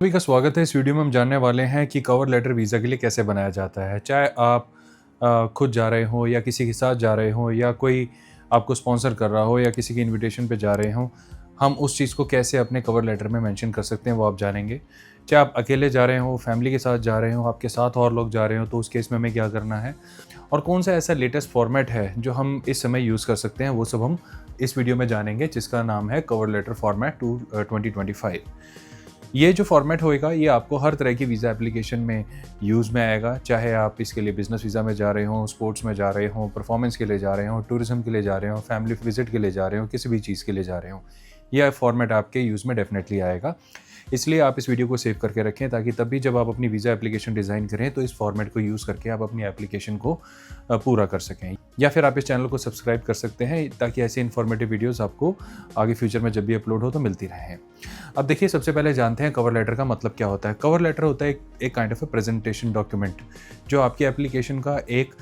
सभी का स्वागत है। इस वीडियो में हम जानने वाले हैं कि कवर लेटर वीज़ा के लिए कैसे बनाया जाता है। चाहे आप खुद जा रहे हो या किसी के साथ जा रहे हो या कोई आपको स्पॉन्सर कर रहा हो या किसी की इनविटेशन पे जा रहे हो, हम उस चीज़ को कैसे अपने कवर लेटर में मेंशन कर सकते हैं वो आप जानेंगे। चाहे आप अकेले जा रहे हो, फैमिली के साथ जा रहे हो, आपके साथ और लोग जा रहे हो, तो उस केस में हमें क्या करना है और कौन सा ऐसा लेटेस्ट फॉर्मेट है जो हम इस समय यूज़ कर सकते हैं, वो सब हम इस वीडियो में जानेंगे, जिसका नाम है कवर लेटर फॉर्मेट 2025। ये जो फॉर्मेट होएगा ये आपको हर तरह की वीज़ा एप्लीकेशन में यूज़ में आएगा। चाहे आप इसके लिए बिज़नेस वीज़ा में जा रहे हो, स्पोर्ट्स में जा रहे हो, परफॉर्मेंस के लिए जा रहे हो, टूरिज़्म के लिए जा रहे हो, फैमिली विजिट के लिए जा रहे हो, किसी भी चीज़ के लिए जा रहे हो, यह फॉर्मेट आपके यूज़ में डेफिनेटली आएगा। इसलिए आप इस वीडियो को सेव करके रखें ताकि तब भी जब आप अपनी वीज़ा एप्लीकेशन डिज़ाइन करें तो इस फॉर्मेट को यूज़ करके आप अपनी एप्लीकेशन को पूरा कर सकें। या फिर आप इस चैनल को सब्सक्राइब कर सकते हैं ताकि ऐसे इन्फॉर्मेटिव वीडियोज़ आपको आगे फ्यूचर में जब भी अपलोड हो तो मिलती रहें। अब देखिए, सबसे पहले जानते हैं कवर लेटर का मतलब क्या होता है। कवर लेटर होता है एक kind of A presentation document जो आपकी एप्लीकेशन का एक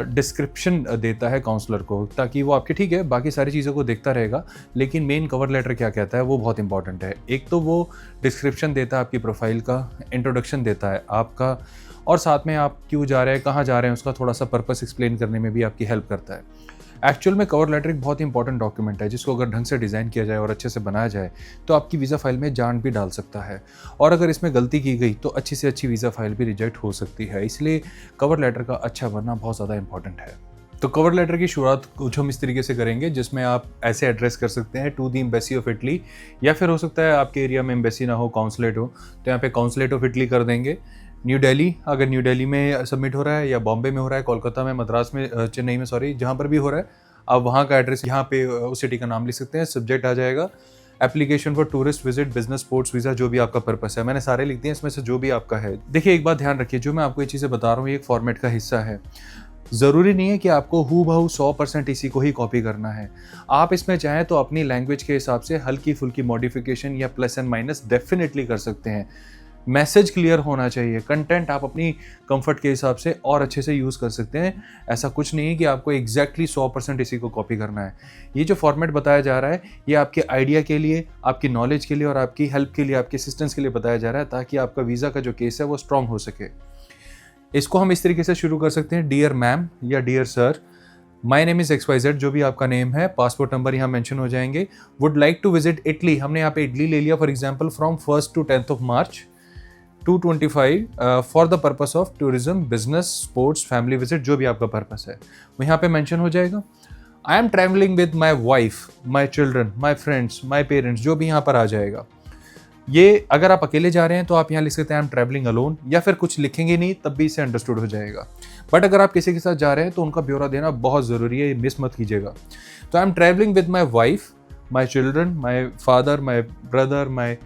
डिस्क्रिप्शन देता है काउंसलर को, ताकि वो आपके ठीक है बाकी सारी चीज़ों को देखता रहेगा, लेकिन मेन कवर लेटर क्या कहता है वो बहुत इंपॉर्टेंट है। एक तो वो डिस्क्रिप्शन देता है आपकी प्रोफाइल का, इंट्रोडक्शन देता है आपका, और साथ में आप क्यों जा रहे हैं, कहाँ जा रहे हैं, उसका थोड़ा सा पर्पस एक्सप्लेन करने में भी आपकी हेल्प करता है। एक्चुअल में कवर लेटर एक बहुत ही इंपॉर्टेंट डॉक्यूमेंट है जिसको अगर ढंग से डिज़ाइन किया जाए और अच्छे से बनाया जाए तो आपकी वीज़ा फाइल में जान भी डाल सकता है, और अगर इसमें गलती की गई तो अच्छी से अच्छी वीज़ा फाइल भी रिजेक्ट हो सकती है। इसलिए कवर लेटर का अच्छा बनना बहुत ज़्यादा इंपॉर्टेंट है। तो कवर लेटर की शुरुआत कुछ हम इस तरीके से करेंगे जिसमें आप ऐसे एड्रेस कर सकते हैं to the embassy of Italy, या फिर हो सकता है आपके एरिया में एम्बेसी ना हो, काउंसलेट हो, तो यहाँ पे काउंसलेट ऑफ इटली कर देंगे। न्यू दिल्ली, अगर न्यू दिल्ली में सबमिट हो रहा है या बॉम्बे में हो रहा है, कोलकाता में, मद्रास में, चेन्नई में, सॉरी, जहाँ पर भी हो रहा है आप वहाँ का एड्रेस यहाँ पे उस सिटी का नाम लिख सकते हैं। सब्जेक्ट आ जाएगा application for tourist visit, business, sports visa, जो भी आपका पर्पस है। मैंने सारे लिख दिए, इसमें से जो भी आपका है। देखिए, एक बात ध्यान रखिए, जो मैं आपको ये चीज़ें बता रहा हूँ ये एक फॉर्मेट का हिस्सा है। ज़रूरी नहीं है कि आपको हूबहू 100% इसी को ही कॉपी करना है। आप इसमें चाहें तो अपनी लैंग्वेज के हिसाब से हल्की फुल्की मॉडिफिकेशन या प्लस एंड माइनस डेफिनेटली कर सकते हैं। मैसेज क्लियर होना चाहिए, कंटेंट आप अपनी कंफर्ट के हिसाब से और अच्छे से यूज़ कर सकते हैं। ऐसा कुछ नहीं है कि आपको एग्जैक्टली 100% इसी को कॉपी करना है। ये जो फॉर्मेट बताया जा रहा है ये आपके आइडिया के लिए, आपकी नॉलेज के लिए और आपकी हेल्प के लिए, आपके असिस्टेंस के लिए बताया जा रहा है, ताकि आपका वीज़ा का जो केस है वो स्ट्रॉन्ग हो सके। इसको हम इस तरीके से शुरू कर सकते हैं, डियर मैम या dear sir, my name is XYZ, जो भी आपका नेम है, पासपोर्ट नंबर यहाँ मेंशन हो जाएंगे। Would like to visit Italy, हमने यहाँ पे इटली ले लिया for example, from 1st to 10th of March 225 for the purpose of tourism, business, sports, family visit, जो भी आपका पर्पस है वो यहाँ पे मेंशन हो जाएगा। I am travelling with my wife, my children, my friends, my parents, जो भी यहाँ पर आ जाएगा। ये अगर आप अकेले जा रहे हैं तो आप यहाँ लिख सकते हैं आई एम ट्रैवलिंग अलोन, या फिर कुछ लिखेंगे नहीं तब भी इसे अंडरस्टूड हो जाएगा। बट अगर आप किसी के साथ जा रहे हैं तो उनका ब्यौरा देना बहुत ज़रूरी है, ये मिस मत कीजिएगा। तो I am travelling with my wife, my children, my father, my brother, my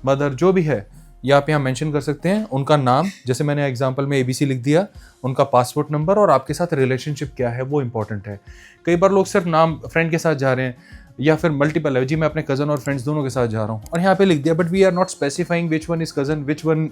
mother, जो भी है ये आप यहाँ मेंशन कर सकते हैं। उनका नाम, जैसे मैंने एग्जांपल में ABC लिख दिया, उनका पासपोर्ट नंबर और आपके साथ रिलेशनशिप क्या है वो इंपॉर्टेंट है। कई बार लोग सिर्फ नाम, फ्रेंड के साथ जा रहे हैं या फिर मल्टीपल है, जी मैं अपने कज़न और फ्रेंड्स दोनों के साथ जा रहा हूँ और यहाँ पे लिख दिया, but we are not specifying which one is cousin, which one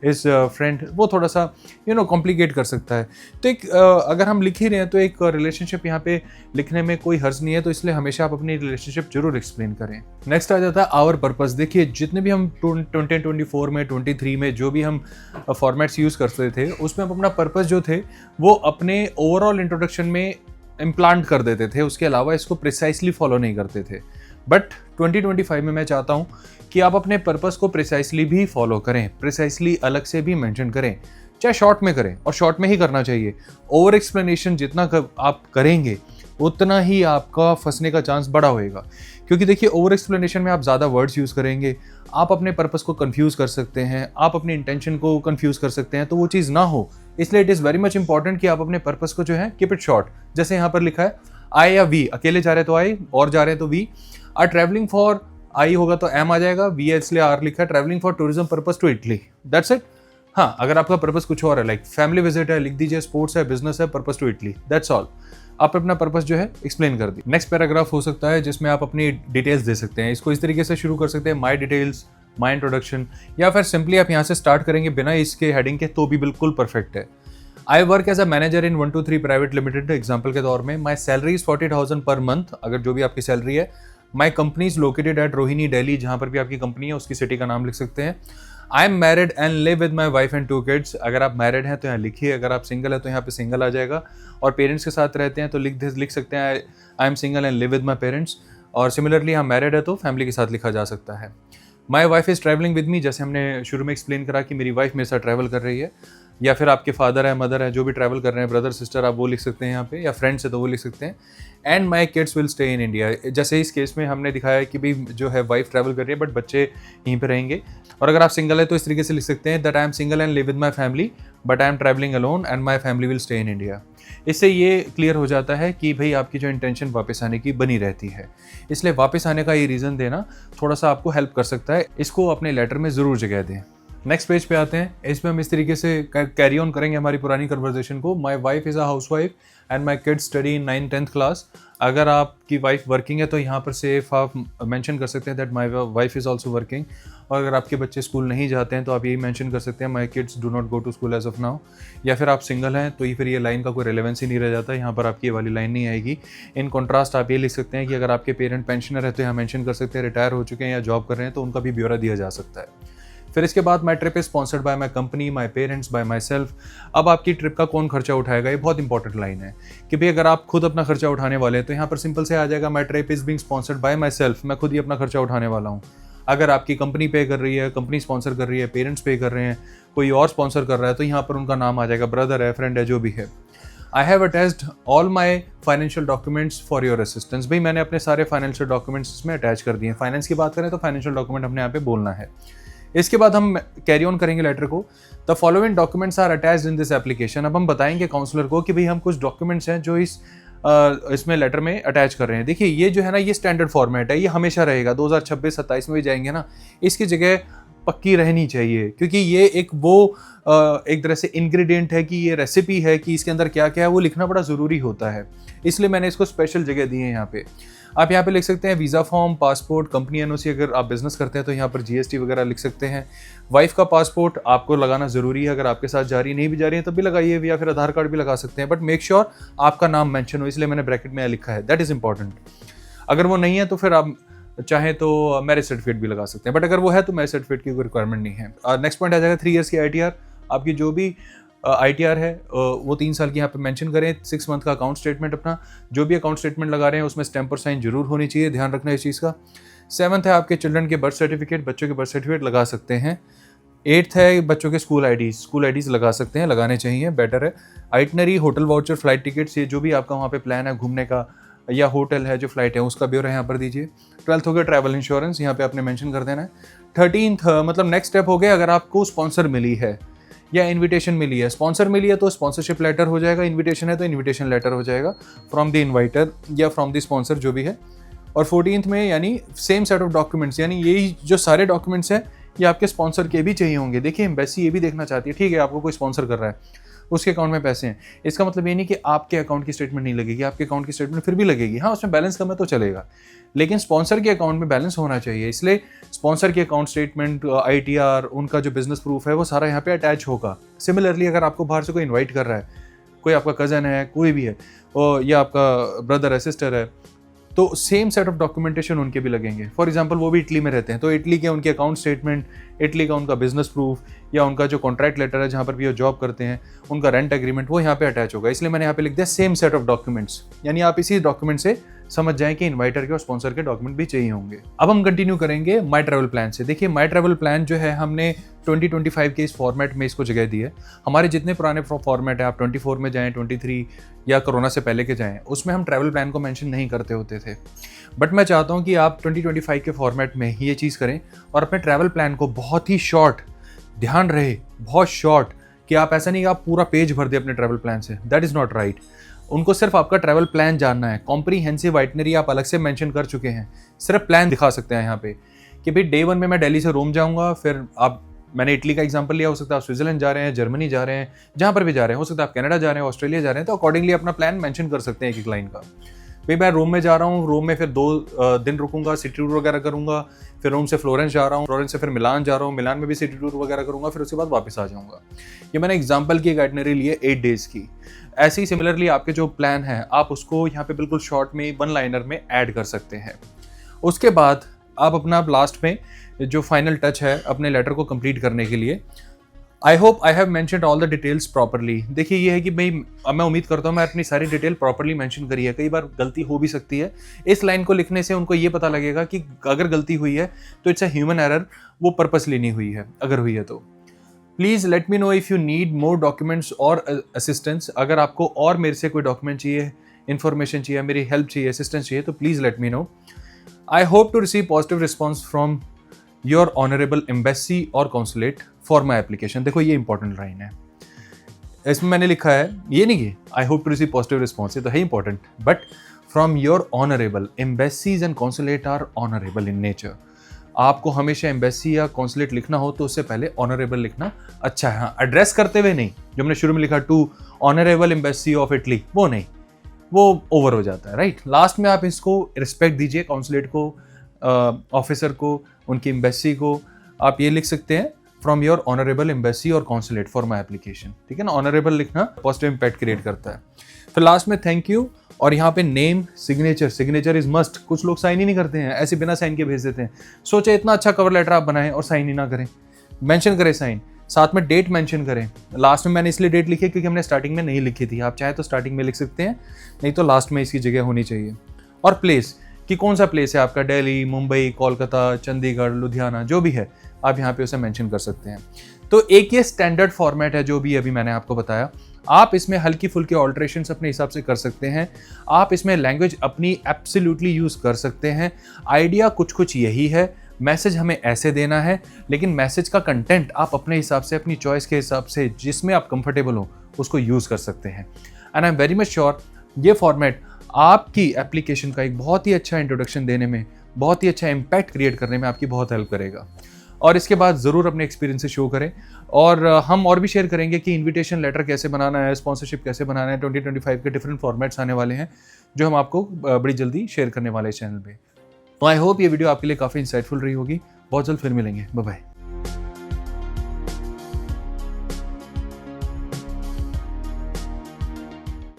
is friend, वो थोड़ा सा कॉम्प्लिकेट कर सकता है। तो एक अगर हम लिख ही रहे हैं तो एक रिलेशनशिप यहाँ पे लिखने में कोई हर्ज नहीं है, तो इसलिए हमेशा आप अपनी रिलेशनशिप जरूर एक्सप्लेन करें। नेक्स्ट आ जाता है आवर पर्पस। देखिए, जितने भी हम 2024 में, 23 में जो भी हम फॉर्मेट्स यूज़ करते थे उसमें हम अपना पर्पस जो थे वो अपने ओवरऑल इंट्रोडक्शन में इम्प्लांट कर देते थे, उसके अलावा इसको प्रिसाइसली फॉलो नहीं करते थे। बट 2025 में मैं चाहता हूँ कि आप अपने पर्पस को प्रिसाइसली भी फॉलो करें, प्रिसाइसली अलग से भी मेंशन करें, चाहे शॉर्ट में करें, और शॉर्ट में ही करना चाहिए। ओवर एक्सप्लेनेशन जितना आप करेंगे उतना ही आपका फंसने का चांस बड़ा होएगा, क्योंकि देखिए ओवर एक्सप्लेनेशन में आप ज़्यादा वर्ड्स यूज़ करेंगे, आप अपने पर्पस को कंफ्यूज कर सकते हैं, आप अपने इंटेंशन को कंफ्यूज कर सकते हैं, तो वो चीज़ ना हो, इसलिए it is very much important कि आप अपने पर्पस को जो है कीप इट शॉर्ट। जैसे यहाँ पर लिखा है आई या वी, अकेले जा रहे हैं तो आई, और जा रहे हैं तो वी। आर ट्रैवलिंग फॉर, आई होगा तो एम आ जाएगा, वी है इसलिए आर लिखा है, travelling for tourism purpose to Italy, that's it. हाँ, अगर आपका पर्पस कुछ और है, लाइक फैमिली विजिट है, लिख दीजिए, स्पोर्ट्स है, बिजनेस है, purpose to Italy, that's all. आप अपना पर्पस जो है एक्सप्लेन कर दी। नेक्स्ट पैराग्राफ हो सकता है जिसमें आप अपनी डिटेल्स दे सकते हैं। इसको इस तरीके से शुरू कर सकते हैं, माई डिटेल्स, माई इंट्रोडक्शन, या फिर सिंपली आप यहाँ से स्टार्ट करेंगे बिना इसके हेडिंग के तो भी बिल्कुल परफेक्ट है। I work as a manager in 123 private limited, example के तौर में। My salary is 40,000 per month, अगर जो भी आपकी सैलरी है। My company is located at Rohini, Delhi, जहाँ पर भी आपकी कंपनी है उसकी सिटी का नाम लिख सकते हैं। I am married and live with my wife and 2 kids. अगर आप मैरिड हैं तो यहाँ लिखिए, अगर आप सिंगल है तो यहाँ पे सिंगल आ जाएगा, और पेरेंट्स के साथ रहते हैं तो लिख सकते हैं I am single and live with my parents. और सिमिलरली हम मैरिड है तो फैमिली के साथ लिखा जा सकता है। My wife is travelling with me, जैसे हमने शुरू में एक्सप्लेन करा कि मेरी वाइफ मेरे साथ ट्रैवल कर रही है, या फिर आपके फादर है, मदर है, जो भी ट्रैवल कर रहे हैं, ब्रदर सिस्टर, आप वो लिख सकते हैं यहाँ पे, या फ्रेंड्स है तो वो लिख सकते हैं। And my kids will stay in India, जैसे इस केस में हमने दिखाया है कि भाई जो है वाइफ ट्रैवल कर रही है बट बच्चे यहीं पे रहेंगे। और अगर आप सिंगल है तो इस तरीके से लिख सकते हैं that I am single and live with my family but I am travelling alone and my family will stay in India. इससे ये क्लियर हो जाता है कि भाई आपकी जो इंटेंशन वापस आने की बनी रहती है, इसलिए वापस आने का ये रीज़न देना थोड़ा सा आपको हेल्प कर सकता है। इसको अपने लेटर में ज़रूर जगह दें। नेक्स्ट पेज पे आते हैं, इसमें हम इस तरीके से कैरी ऑन करेंगे हमारी पुरानी कन्वर्सेशन को। My wife is a house wife and my kids study in 9th-10th class. अगर आपकी वाइफ वर्किंग है तो यहाँ पर सिर्फ आप मेंशन कर सकते हैं that my wife is also working. और अगर आपके बच्चे स्कूल नहीं जाते हैं तो आप यही मेंशन कर सकते हैं my kids do not go to school as of now. या फिर आप सिंगल हैं तो फिर ये लाइन का कोई रेलेवेंस ही नहीं रह जाता, यहाँ पर आपकी ये वाली लाइन नहीं आएगी। इन कॉन्ट्रास्ट आप ये लिख सकते हैं कि अगर आपके पेरेंट पेंशनर है तो यहाँ मेंशन कर सकते हैं रिटायर हो चुके हैं या जॉब कर रहे हैं तो उनका भी ब्यौरा दिया जा सकता है। फिर इसके बाद my trip is sponsored by my company, my parents, by myself. अब आपकी ट्रिप का कौन खर्चा उठाएगा, ये बहुत इंपॉर्टेंट लाइन है कि भाई अगर आप खुद अपना खर्चा उठाने वाले हैं तो यहाँ पर सिंपल से आ जाएगा my trip is being sponsored by myself, मैं खुद ही अपना खर्चा उठाने वाला हूँ। अगर आपकी कंपनी पे कर रही है, कंपनी स्पॉन्सर कर रही है, पेरेंट्स पे कर रहे हैं, कोई और स्पॉन्सर कर रहा है तो यहाँ पर उनका नाम आ जाएगा, ब्रदर है, फ्रेंड है, जो भी है। I have attached all my financial documents for your assistance. भाई मैंने अपने सारे फाइनेंशियल डॉक्यूमेंट्स इसमें अटैच कर दिए हैं। फाइनेंस की बात करें तो फाइनेंशियल डॉक्यूमेंट हमने यहाँ पे बोलना है। इसके बाद हम कैरी ऑन करेंगे लेटर को। The following documents are attached in this application. अब हम बताएंगे काउंसलर को कि भाई हम कुछ डॉक्यूमेंट्स हैं जो इसमें लेटर में अटैच कर रहे हैं। देखिए ये जो है ना, ये स्टैंडर्ड फॉर्मेट है, ये हमेशा रहेगा, 2026-27 में भी जाएंगे ना, इसकी जगह पक्की रहनी चाहिए, क्योंकि ये एक तरह से इंग्रेडिएंट है कि ये रेसिपी है कि इसके अंदर क्या क्या है, वो लिखना बड़ा ज़रूरी होता है, इसलिए मैंने इसको स्पेशल जगह दी है यहाँ पे। आप यहाँ पे लिख सकते हैं visa form, passport, company NOC, अगर आप बिजनेस करते हैं तो यहाँ पर जीएसटी वगैरह लिख सकते हैं। वाइफ का पासपोर्ट आपको लगाना ज़रूरी है, अगर आपके साथ जा रही नहीं भी जा रही है तब भी लगाइए, या फिर आधार कार्ड भी लगा सकते हैं, बट मेक श्योर आपका नाम मेंशन हो, इसलिए मैंने ब्रैकेट में लिखा है, दैट इज़ इंपॉर्टेंट। अगर वो नहीं है तो फिर आप चाहे तो मैरिज सर्टिफिकेट भी लगा सकते हैं, बट अगर वो है तो मैरिज सर्टिफिकेट की कोई रिक्वायरमेंट नहीं है। नेक्स्ट पॉइंट आ जाएगा 3 ईयर्स की ITR। आपकी जो भी ITR है वो 3 साल की यहाँ पे मेंशन करें। 6 मंथ का अकाउंट स्टेटमेंट, अपना जो भी अकाउंट स्टेटमेंट लगा रहे हैं उसमें स्टैम्प और साइन जरूर होनी चाहिए, ध्यान रखना इस चीज़ का। 7th है आपके चिल्ड्रन के बर्थ सर्टिफिकेट, बच्चों के बर्थ सर्टिफिकेट लगा सकते हैं। 8th है बच्चों के स्कूल आईडीज लगा सकते हैं, लगाने चाहिए, बेटर है। Itinerary, hotel voucher, flight tickets, ये जो भी आपका वहाँ पे प्लान है घूमने का या होटल है जो फ्लाइट है उसका ब्यौरा यहाँ पर दीजिए। 12th हो गया ट्रैवल इंश्योरेंस, यहाँ पे आपने मेंशन कर देना है। 13th मतलब नेक्स्ट स्टेप हो गया, अगर आपको स्पॉन्सर मिली है या इनविटेशन मिली है। स्पॉन्सर मिली है तो स्पॉन्सरशिप लेटर हो जाएगा, इनविटेशन है तो इनविटेशन लेटर हो जाएगा फ्रॉम द इन्वाइटर या फ्रॉम द स्पॉन्सर, जो भी है। और 14th में यानी सेम सेट ऑफ डॉक्यूमेंट्स, यानी यही जो सारे डॉक्यूमेंट्स हैं ये आपके स्पॉन्सर के भी चाहिए होंगे। देखिए एम्बेसी ये भी देखना चाहती है, ठीक है आपको कोई स्पॉन्सर कर रहा है, उसके अकाउंट में पैसे हैं, इसका मतलब ये नहीं कि आपके अकाउंट की स्टेटमेंट नहीं लगेगी, आपके अकाउंट की स्टेटमेंट फिर भी लगेगी, हाँ उसमें बैलेंस कम है तो चलेगा, लेकिन स्पॉन्सर के अकाउंट में बैलेंस होना चाहिए। इसलिए स्पॉन्सर के अकाउंट स्टेटमेंट, ITR, उनका जो बिजनेस प्रूफ है वो सारा यहाँ पे अटैच होगा। सिमिलरली अगर आपको बाहर से कोई इन्वाइट कर रहा है, कोई आपका कज़न है, कोई भी है, या आपका ब्रदर है, सिस्टर है, तो सेम सेट ऑफ डॉक्यूमेंटेशन उनके भी लगेंगे। फॉर एग्जांपल वो भी इटली में रहते हैं तो इटली के उनके अकाउंट स्टेटमेंट, इटली का उनका बिजनेस प्रूफ या उनका जो कॉन्ट्रैक्ट लेटर है जहाँ पर भी वो जॉब करते हैं, उनका रेंट एग्रीमेंट, वो यहाँ पे अटैच होगा। इसलिए मैंने यहाँ पे लिख दिया सेम सेट ऑफ डॉक्यूमेंट्स, यानी आप इसी डॉक्यूमेंट से समझ जाएं कि इन्वाइटर के और स्पॉन्सर के डॉक्यूमेंट भी चाहिए होंगे। अब हम कंटिन्यू करेंगे माई ट्रैवल प्लान से। देखिए माई ट्रैवल प्लान जो है हमने 2025 के इस फॉर्मेट में इसको जगह दी है। हमारे जितने पुराने फॉर्मेट है, आप 24 में जाएँ, 23 या कोरोना से पहले के जाएँ, उसमें हम ट्रैवल प्लान को मेंशन नहीं करते होते थे, बट मैं चाहता हूँ कि आप 2025 के फॉर्मेट में ही ये चीज़ करें और अपने ट्रैवल प्लान को बहुत ही शॉर्ट, ध्यान रहे बहुत शॉर्ट, कि आप ऐसा नहीं कि आप पूरा पेज भर दे अपने ट्रैवल प्लान से, दैट इज़ नॉट राइट। उनको सिर्फ आपका ट्रैवल प्लान जानना है। कॉम्प्रीहेंसिव आइटनरी आप अलग से मेंशन कर चुके हैं, सिर्फ प्लान दिखा सकते हैं यहाँ पे कि भाई डे 1 में मैं दिल्ली से रोम जाऊँगा, फिर आप, मैंने इटली का एग्जांपल लिया, हो सकता है आप स्विट्जरलैंड जा रहे हैं, जर्मनी जा रहे हैं, जहाँ पर भी जा रहे हैं, हो सकता है आप कनाडा जा रहे हैं, ऑस्ट्रेलिया जा रहे हैं, तो अकॉर्डिंगली अपना प्लान मेंशन कर सकते हैं एक लाइन का। भाई मैं रोम में जा रहा हूँ, रोम में फिर 2 दिन रुकूंगा, सिटी टूर वगैरह करूंगा, फिर रोम से फ्लोरेंस जा रहा हूँ, फ्लोरेंस से फिर मिलान जा रहा हूँ, मिलान में भी सिटी टूर वगैरह करूंगा, फिर उसके बाद वापस आ जाऊंगा। ये मैंने एग्जांपल की एक आइटनरी ली है 8 डेज की। ऐसे ही सिमिलरली आपके जो प्लान है आप उसको यहाँ पे बिल्कुल शॉर्ट में 1 लाइनर में ऐड कर सकते हैं। उसके बाद आप अपना लास्ट में जो फाइनल टच है अपने लेटर को कंप्लीट करने के लिए। I hope I have mentioned all the details properly. देखिए ये है कि भाई मैं उम्मीद करता हूँ मैं अपनी सारी डिटेल प्रॉपरली मेंशन करी है। कई बार गलती हो भी सकती है, इस लाइन को लिखने से उनको ये पता लगेगा कि अगर गलती हुई है तो इट्स अ ह्यूमन एरर, वो पर्पसली नहीं हुई है। अगर हुई है तो please let me know if you need more documents और असिस्टेंस। अगर आपको और मेरे से कोई डॉक्यूमेंट चाहिए, इन्फॉर्मेशन चाहिए, मेरी हेल्प चाहिए, असिस्टेंस चाहिए, तो please let me know. I hope to receive positive response from your honourable embassy और कॉन्सुलेट फॉर माई एप्लीकेशन। देखो ये इंपॉर्टेंट लाइन है, इसमें मैंने लिखा है ये नहीं कि I hope to receive positive response, ये तो है important, but from your honourable embassies and consulate are honourable in nature. आपको हमेशा एम्बेसी या कॉन्सुलेट लिखना हो तो उससे पहले ऑनरेबल लिखना अच्छा है। हाँ, एड्रेस करते हुए नहीं, जो हमने शुरू में लिखा to honourable embassy of Italy, वो नहीं, वो ओवर हो जाता है, राइट। लास्ट में आप इसको रिस्पेक्ट दीजिए, कॉन्सुलेट को, ऑफिसर को, उनकी एम्बेसी को। आप ये लिख सकते हैं फ्रॉम योर ऑनरेबल एम्बेसी और कॉन्सुलेट फॉर माई एप्लीकेशन, ठीक है ना। ऑनरेबल लिखना पॉजिटिव इम्पैक्ट क्रिएट करता है। फिर लास्ट में थैंक यू, और यहाँ पे name, signature, signature is must. कुछ लोग साइन ही नहीं करते हैं, ऐसे बिना साइन के भेज देते हैं। सोचे इतना अच्छा कवर लेटर आप बनाएं और साइन ही ना करें। मेंशन करें साइन, साथ में डेट मेंशन करें। लास्ट में मैंने इसलिए डेट लिखी क्योंकि हमने स्टार्टिंग में नहीं लिखी थी। आप चाहे तो स्टार्टिंग में लिख सकते हैं, नहीं तो लास्ट में इसकी जगह होनी चाहिए। और प्लेस, कि कौन सा प्लेस है आपका, दिल्ली, मुंबई, कोलकाता, चंडीगढ़, लुधियाना, जो भी है आप यहाँ पे उसे मेंशन कर सकते हैं। तो एक ये स्टैंडर्ड फॉर्मेट है जो भी अभी मैंने आपको बताया। आप इसमें हल्की फुल्की ऑल्ट्रेशंस अपने हिसाब से कर सकते हैं। आप इसमें लैंग्वेज अपनी एब्सोल्युटली यूज़ कर सकते हैं। आइडिया कुछ यही है, मैसेज हमें ऐसे देना है, लेकिन मैसेज का कंटेंट आप अपने हिसाब से, अपनी चॉइस के हिसाब से, जिसमें आप कंफर्टेबल हो उसको यूज़ कर सकते हैं। And I am very much sure ये फॉर्मेट आपकी एप्लीकेशन का एक बहुत ही अच्छा इंट्रोडक्शन देने में, बहुत ही अच्छा इम्पैक्ट क्रिएट करने में आपकी बहुत हेल्प करेगा। और इसके बाद ज़रूर अपने एक्सपीरियंस से शो करें, और हम और भी शेयर करेंगे कि इनविटेशन लेटर कैसे बनाना है, स्पॉन्सरशिप कैसे बनाना है। 2025 के डिफरेंट फॉर्मेट्स आने वाले हैं जो हम आपको बड़ी जल्दी शेयर करने वाले हैं चैनल पे। तो आई होप ये वीडियो आपके लिए काफ़ी इंसाइटफुल रही होगी। बहुत जल्द फिर मिलेंगे, बाय बाय।